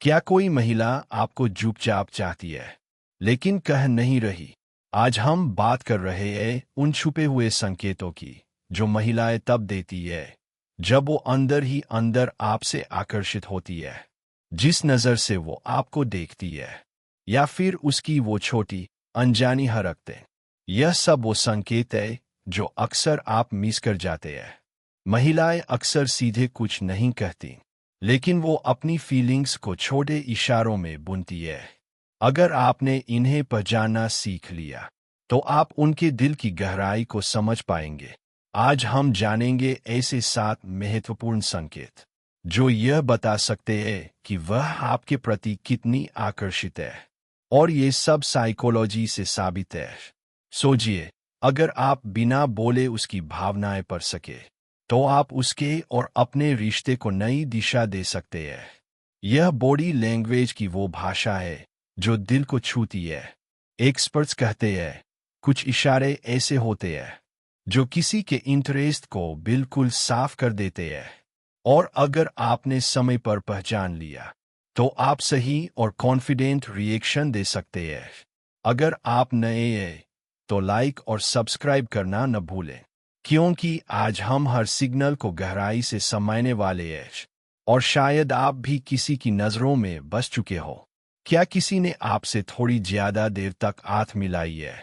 क्या कोई महिला आपको चुपचाप चाहती है लेकिन कह नहीं रही? आज हम बात कर रहे हैं उन छुपे हुए संकेतों की जो महिलाएं तब देती है जब वो अंदर ही अंदर आपसे आकर्षित होती है। जिस नज़र से वो आपको देखती है या फिर उसकी वो छोटी अनजानी हरकतें, यह सब वो संकेत है जो अक्सर आप मिस कर जाते हैं। महिलाएं अक्सर सीधे कुछ नहीं कहती, लेकिन वो अपनी फीलिंग्स को छोटे इशारों में बुनती है। अगर आपने इन्हें पहचानना सीख लिया तो आप उनके दिल की गहराई को समझ पाएंगे। आज हम जानेंगे ऐसे 7 महत्वपूर्ण संकेत जो यह बता सकते हैं कि वह आपके प्रति कितनी आकर्षित है, और ये सब साइकोलॉजी से साबित है। सोचिए, अगर आप बिना बोले उसकी भावनाएं पढ़ सके तो आप उसके और अपने रिश्ते को नई दिशा दे सकते हैं। यह बॉडी लैंग्वेज की वो भाषा है जो दिल को छूती है। एक्सपर्ट्स कहते हैं कुछ इशारे ऐसे होते हैं जो किसी के इंटरेस्ट को बिल्कुल साफ कर देते हैं, और अगर आपने समय पर पहचान लिया तो आप सही और कॉन्फिडेंट रिएक्शन दे सकते हैं। अगर आप नए हैं तो लाइक और सब्सक्राइब करना न भूलें, क्योंकि आज हम हर सिग्नल को गहराई से समझने वाले हैं। और शायद आप भी किसी की नज़रों में बस चुके हो। क्या किसी ने आपसे थोड़ी ज्यादा देर तक हाथ मिलाई है?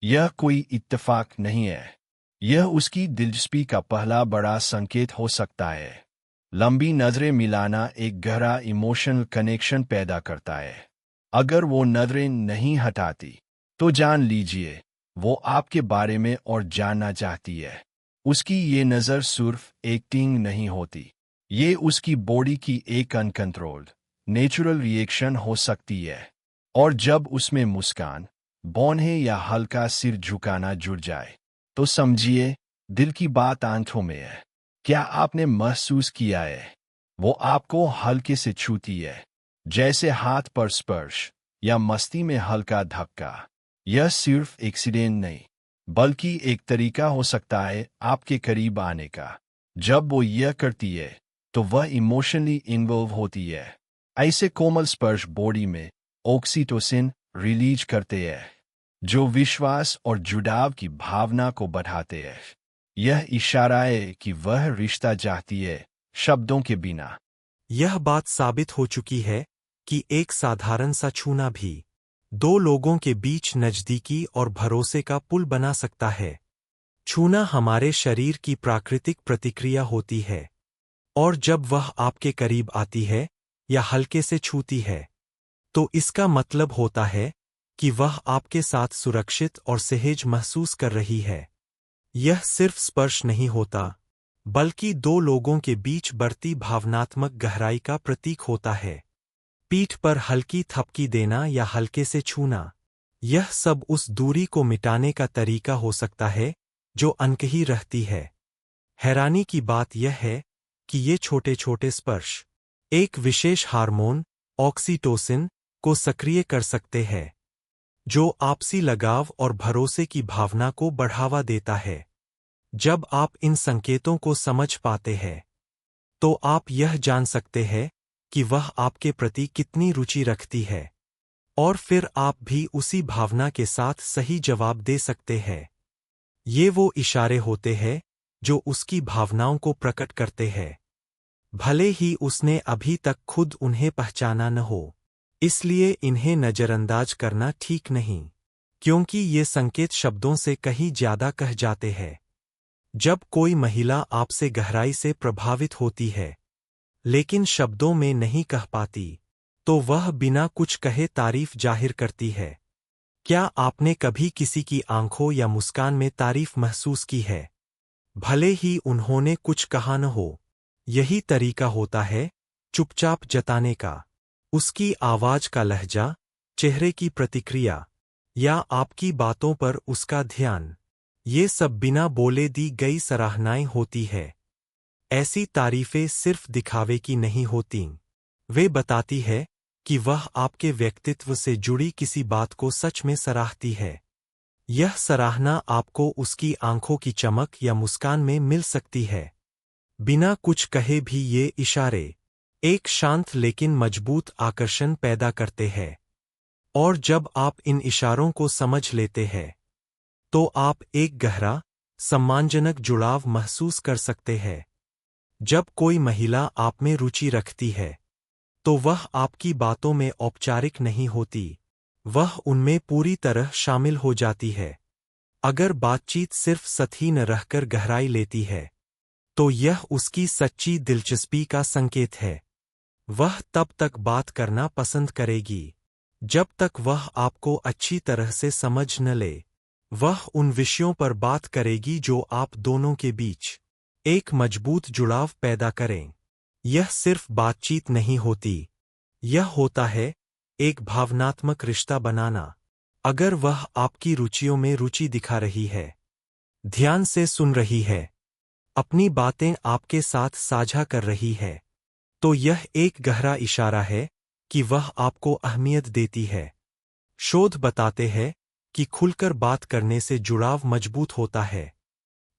यह कोई इत्तेफाक नहीं है, यह उसकी दिलचस्पी का पहला बड़ा संकेत हो सकता है। लंबी नजरें मिलाना एक गहरा इमोशनल कनेक्शन पैदा करता है। अगर वो नजरें नहीं हटाती तो जान लीजिए वो आपके बारे में और जानना चाहती है। उसकी ये नज़र सिर्फ एक्टिंग नहीं होती, ये उसकी बॉडी की एक अनकंट्रोल्ड नेचुरल रिएक्शन हो सकती है। और जब उसमें मुस्कान, बौने या हल्का सिर झुकाना जुड़ जाए तो समझिए दिल की बात आंखों में है। क्या आपने महसूस किया है वो आपको हल्के से छूती है, जैसे हाथ पर स्पर्श या मस्ती में हल्का धक्का? यह सिर्फ एक्सीडेंट नहीं बल्कि एक तरीका हो सकता है आपके करीब आने का। जब वो यह करती है तो वह इमोशनली इन्वॉल्व होती है। ऐसे कोमल स्पर्श बॉडी में ऑक्सीटोसिन रिलीज करते हैं जो विश्वास और जुड़ाव की भावना को बढ़ाते हैं। यह इशारा है कि वह रिश्ता चाहती है, शब्दों के बिना। यह बात साबित हो चुकी है कि एक साधारण सा छूना भी 2 लोगों के बीच नज़दीकी और भरोसे का पुल बना सकता है। छूना हमारे शरीर की प्राकृतिक प्रतिक्रिया होती है, और जब वह आपके करीब आती है या हल्के से छूती है तो इसका मतलब होता है कि वह आपके साथ सुरक्षित और सहज महसूस कर रही है। यह सिर्फ स्पर्श नहीं होता, बल्कि 2 लोगों के बीच बढ़ती भावनात्मक गहराई का प्रतीक होता है। पीठ पर हल्की थपकी देना या हल्के से छूना, यह सब उस दूरी को मिटाने का तरीका हो सकता है जो अनकही रहती है। हैरानी की बात यह है कि ये छोटे छोटे स्पर्श एक विशेष हार्मोन ऑक्सीटोसिन को सक्रिय कर सकते हैं, जो आपसी लगाव और भरोसे की भावना को बढ़ावा देता है। जब आप इन संकेतों को समझ पाते हैं तो आप यह जान सकते हैं कि वह आपके प्रति कितनी रुचि रखती है, और फिर आप भी उसी भावना के साथ सही जवाब दे सकते हैं। ये वो इशारे होते हैं जो उसकी भावनाओं को प्रकट करते हैं, भले ही उसने अभी तक खुद उन्हें पहचाना न हो। इसलिए इन्हें नज़रअंदाज करना ठीक नहीं, क्योंकि ये संकेत शब्दों से कहीं ज्यादा कह जाते हैं। जब कोई महिला आपसे गहराई से प्रभावित होती है लेकिन शब्दों में नहीं कह पाती, तो वह बिना कुछ कहे तारीफ जाहिर करती है। क्या आपने कभी किसी की आंखों या मुस्कान में तारीफ महसूस की है, भले ही उन्होंने कुछ कहा न हो? यही तरीका होता है चुपचाप जताने का। उसकी आवाज का लहजा, चेहरे की प्रतिक्रिया, या आपकी बातों पर उसका ध्यान, ये सब बिना बोले दी गई सराहनाएं होती है। ऐसी तारीफें सिर्फ दिखावे की नहीं होतीं, वे बताती है कि वह आपके व्यक्तित्व से जुड़ी किसी बात को सच में सराहती है। यह सराहना आपको उसकी आंखों की चमक या मुस्कान में मिल सकती है। बिना कुछ कहे भी ये इशारे एक शांत लेकिन मजबूत आकर्षण पैदा करते हैं। और जब आप इन इशारों को समझ लेते हैं तो आप एक गहरा, सम्मानजनक जुड़ाव महसूस कर सकते हैं। जब कोई महिला आप में रुचि रखती है तो वह आपकी बातों में औपचारिक नहीं होती, वह उनमें पूरी तरह शामिल हो जाती है। अगर बातचीत सिर्फ सतही न रहकर गहराई लेती है तो यह उसकी सच्ची दिलचस्पी का संकेत है। वह तब तक बात करना पसंद करेगी जब तक वह आपको अच्छी तरह से समझ न ले। वह उन विषयों पर बात करेगी जो आप दोनों के बीच एक मजबूत जुड़ाव पैदा करें। यह सिर्फ बातचीत नहीं होती, यह होता है एक भावनात्मक रिश्ता बनाना। अगर वह आपकी रुचियों में रुचि दिखा रही है, ध्यान से सुन रही है, अपनी बातें आपके साथ साझा कर रही है, तो यह एक गहरा इशारा है कि वह आपको अहमियत देती है। शोध बताते हैं कि खुलकर बात करने से जुड़ाव मजबूत होता है।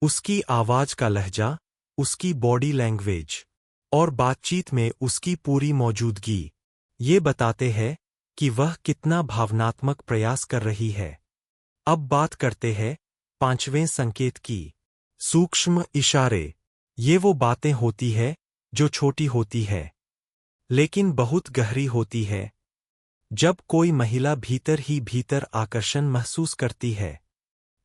उसकी आवाज का लहजा, उसकी बॉडी लैंग्वेज और बातचीत में उसकी पूरी मौजूदगी ये बताते हैं कि वह कितना भावनात्मक प्रयास कर रही है। अब बात करते हैं 5वें संकेत की, सूक्ष्म इशारे। ये वो बातें होती है जो छोटी होती है लेकिन बहुत गहरी होती है। जब कोई महिला भीतर ही भीतर आकर्षण महसूस करती है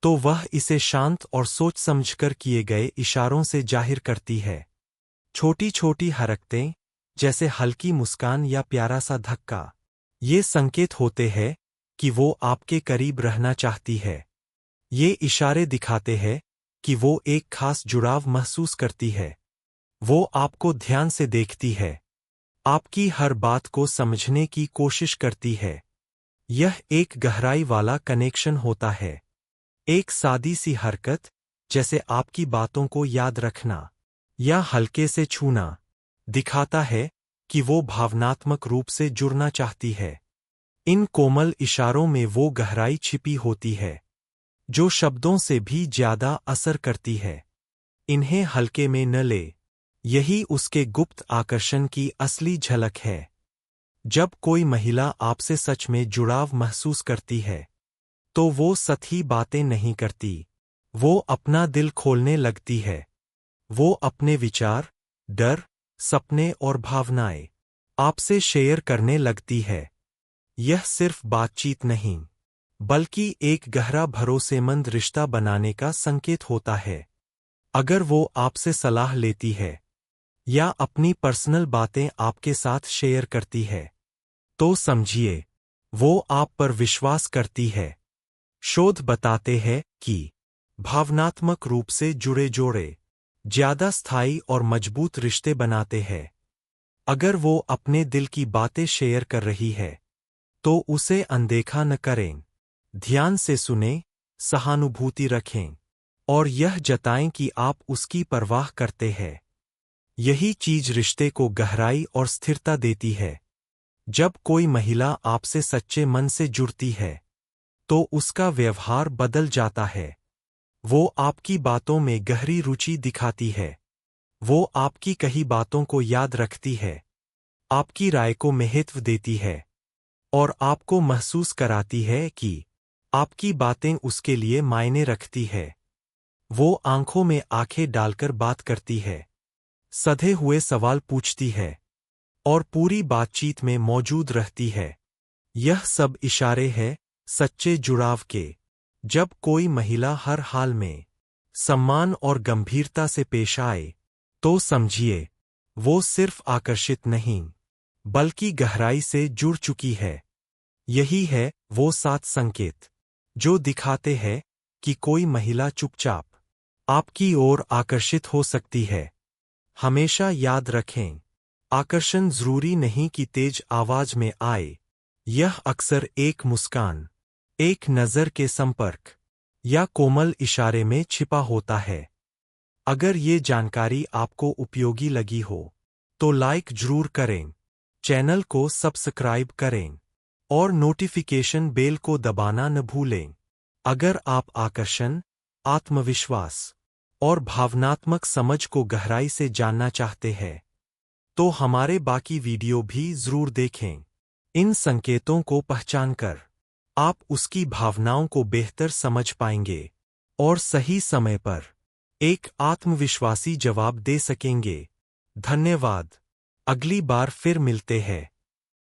तो वह इसे शांत और सोच समझकर किए गए इशारों से जाहिर करती है। छोटी छोटी हरकतें, जैसे हल्की मुस्कान या प्यारा सा धक्का, ये संकेत होते हैं कि वो आपके करीब रहना चाहती है। ये इशारे दिखाते हैं कि वो एक खास जुड़ाव महसूस करती है। वो आपको ध्यान से देखती है, आपकी हर बात को समझने की कोशिश करती है। यह एक गहराई वाला कनेक्शन होता है। एक सादी सी हरकत, जैसे आपकी बातों को याद रखना या हल्के से छूना, दिखाता है कि वो भावनात्मक रूप से जुड़ना चाहती है। इन कोमल इशारों में वो गहराई छिपी होती है जो शब्दों से भी ज्यादा असर करती है। इन्हें हल्के में न ले, यही उसके गुप्त आकर्षण की असली झलक है। जब कोई महिला आपसे सच में जुड़ाव महसूस करती है तो वो सतही बातें नहीं करती, वो अपना दिल खोलने लगती है। वो अपने विचार, डर, सपने और भावनाएं आपसे शेयर करने लगती है। यह सिर्फ बातचीत नहीं, बल्कि एक गहरा भरोसेमंद रिश्ता बनाने का संकेत होता है। अगर वो आपसे सलाह लेती है या अपनी पर्सनल बातें आपके साथ शेयर करती है तो समझिए वो आप पर विश्वास करती है। शोध बताते हैं कि भावनात्मक रूप से जुड़े जोड़े ज्यादा स्थायी और मजबूत रिश्ते बनाते हैं। अगर वो अपने दिल की बातें शेयर कर रही है तो उसे अनदेखा न करें। ध्यान से सुनें, सहानुभूति रखें और यह जताएं कि आप उसकी परवाह करते हैं। यही चीज रिश्ते को गहराई और स्थिरता देती है। जब कोई महिला आपसे सच्चे मन से जुड़ती है तो उसका व्यवहार बदल जाता है। वो आपकी बातों में गहरी रुचि दिखाती है, वो आपकी कही बातों को याद रखती है, आपकी राय को महत्व देती है और आपको महसूस कराती है कि आपकी बातें उसके लिए मायने रखती है। वो आंखों में आंखें डालकर बात करती है, सधे हुए सवाल पूछती है और पूरी बातचीत में मौजूद रहती है। यह सब इशारे हैं सच्चे जुड़ाव के। जब कोई महिला हर हाल में सम्मान और गंभीरता से पेश आए तो समझिए वो सिर्फ आकर्षित नहीं, बल्कि गहराई से जुड़ चुकी है। यही है वो 7 संकेत जो दिखाते हैं कि कोई महिला चुपचाप आपकी ओर आकर्षित हो सकती है। हमेशा याद रखें, आकर्षण जरूरी नहीं कि तेज आवाज में आए। यह अक्सर एक मुस्कान, एक नज़र के संपर्क या कोमल इशारे में छिपा होता है। अगर ये जानकारी आपको उपयोगी लगी हो तो लाइक जरूर करें, चैनल को सब्सक्राइब करें और नोटिफिकेशन बेल को दबाना न भूलें। अगर आप आकर्षण, आत्मविश्वास और भावनात्मक समझ को गहराई से जानना चाहते हैं तो हमारे बाकी वीडियो भी जरूर देखें। इन संकेतों को पहचानकर आप उसकी भावनाओं को बेहतर समझ पाएंगे और सही समय पर एक आत्मविश्वासी जवाब दे सकेंगे। धन्यवाद। अगली बार फिर मिलते हैं।